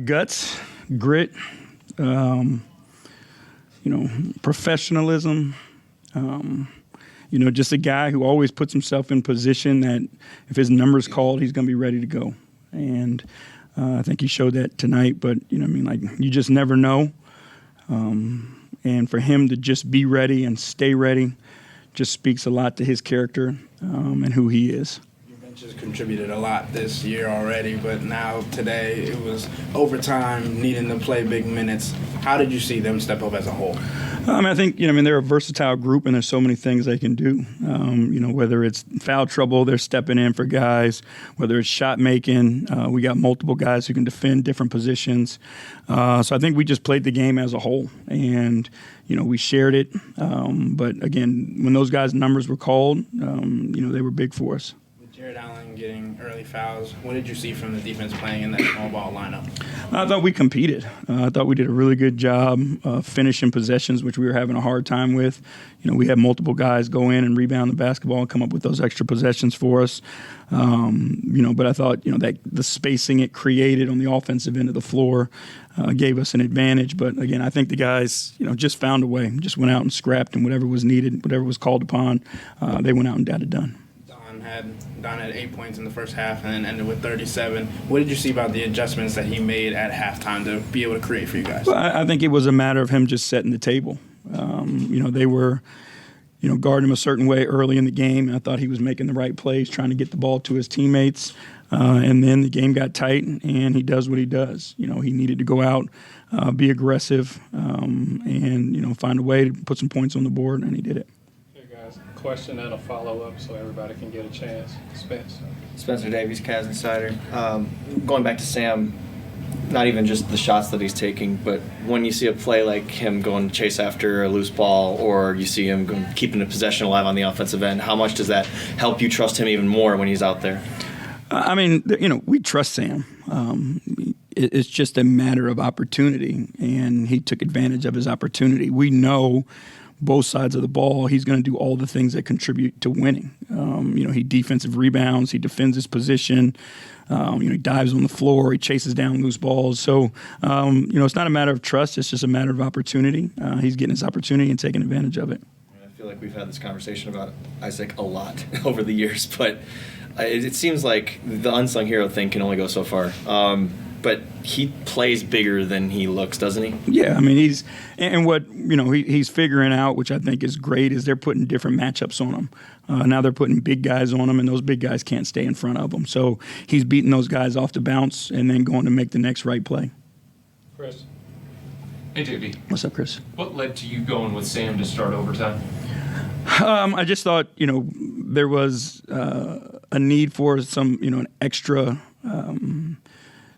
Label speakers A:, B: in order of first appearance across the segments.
A: Guts, grit, professionalism. Just a guy who always puts himself in position that if his number's called, he's going to be ready to go. And I think he showed that tonight. But you just never know. And for him to just be ready and stay ready just speaks a lot to his character and who he is.
B: Just contributed a lot this year already, but now today it was overtime, needing to play big minutes. How did you see them step up as a whole?
A: I think they're a versatile group, and there's so many things they can do. Whether it's foul trouble, they're stepping in for guys. Whether it's shot making, we got multiple guys who can defend different positions. So I think we just played the game as a whole, and we shared it. But again, when those guys' numbers were called, they were big for us.
B: Jared Allen getting early fouls. What did you see from the defense playing in that small ball lineup?
A: I thought we competed. I thought we did a really good job finishing possessions, which we were having a hard time with. We had multiple guys go in and rebound the basketball and come up with those extra possessions for us. But I thought, that the spacing it created on the offensive end of the floor gave us an advantage. But again, I think the guys, just found a way, just went out and scrapped, and whatever was needed, whatever was called upon, they went out and got it done.
B: Don had 8 points in the first half and then ended with 37. What did you see about the adjustments that he made at halftime to be able to create for you guys?
A: Well, I think it was a matter of him just setting the table. They were, guarding him a certain way early in the game, and I thought he was making the right plays, trying to get the ball to his teammates. And then the game got tight, and he does what he does. He needed to go out, be aggressive, and find a way to put some points on the board, and he did it.
C: Question and a follow-up so everybody can get a chance.
D: Spencer Davies, Cavs Insider. Going back to Sam, not even just the shots that he's taking, but when you see a play like him going to chase after a loose ball, or you see him keeping the possession alive on the offensive end, how much does that help you trust him even more when he's out there?
A: We trust Sam. It's just a matter of opportunity, and he took advantage of his opportunity. We know both sides of the ball, he's going to do all the things that contribute to winning. He defensive rebounds, he defends his position, he dives on the floor, he chases down loose balls. So, it's not a matter of trust, it's just a matter of opportunity. He's getting his opportunity and taking advantage of it.
D: I feel like we've had this conversation about Isaac a lot over the years, but it seems like the unsung hero thing can only go so far. But he plays bigger than he looks, doesn't he?
A: Yeah, he's figuring out, which I think is great, is they're putting different matchups on him. Now they're putting big guys on him, and those big guys can't stay in front of him. So he's beating those guys off the bounce and then going to make the next right play.
C: Chris.
E: Hey, J.B.
A: What's up, Chris?
E: What led to you going with Sam to start overtime?
A: I just thought, there was a need for some, an extra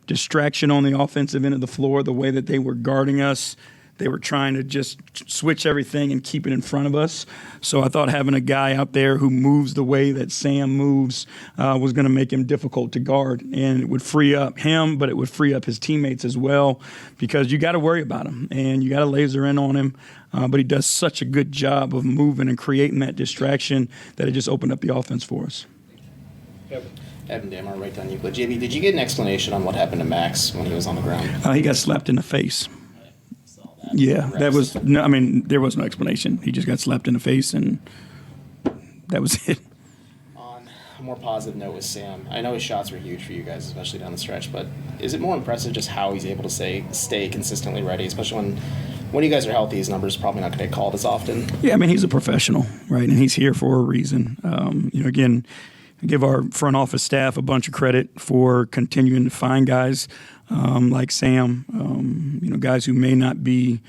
A: distraction on the offensive end of the floor, the way that they were guarding us. They were trying to just switch everything and keep it in front of us. So I thought having a guy out there who moves the way that Sam moves was going to make him difficult to guard. And it would free up him, but it would free up his teammates as well, because you got to worry about him and you got to laser in on him. But he does such a good job of moving and creating that distraction that it just opened up the offense for us.
F: Evan Damar, right down you. But J.B., did you get an explanation on what happened to Max when he was on the ground?
A: He got slapped in the face. Yeah, that was no. There was no explanation. He just got slapped in the face, and that was it.
F: On a more positive note with Sam, I know his shots were huge for you guys, especially down the stretch. But is it more impressive just how he's able to stay consistently ready, especially when you guys are healthy? His numbers probably not going to get called as often.
A: Yeah, he's a professional, right? And he's here for a reason. Again, I give our front office staff a bunch of credit for continuing to find guys like Sam, guys who may not be,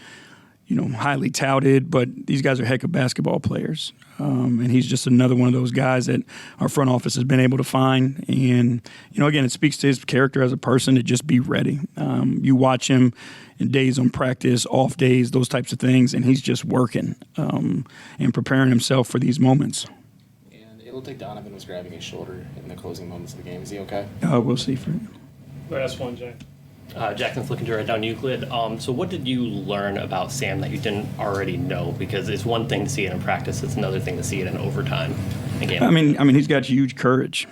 A: highly touted, but these guys are heck of basketball players. And he's just another one of those guys that our front office has been able to find. And, again, it speaks to his character as a person to just be ready. You watch him in days on practice, off days, those types of things, and he's just working and preparing himself for these moments.
F: It looked like Donovan was grabbing his shoulder in the closing moments of the game. Is he okay?
A: We'll see.
C: Last one, Jay.
G: Jackson Flickinger right down Euclid. So what did you learn about Sam that you didn't already know? Because it's one thing to see it in practice. It's another thing to see it in overtime. Again.
A: He's got huge courage.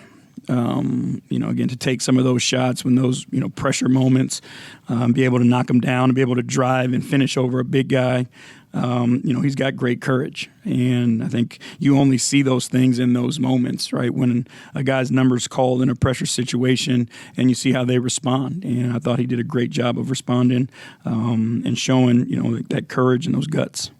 A: Again, to take some of those shots when those, pressure moments, be able to knock them down, to be able to drive and finish over a big guy. He's got great courage. And I think you only see those things in those moments, right? When a guy's number's called in a pressure situation and you see how they respond. And I thought he did a great job of responding and showing, that courage and those guts.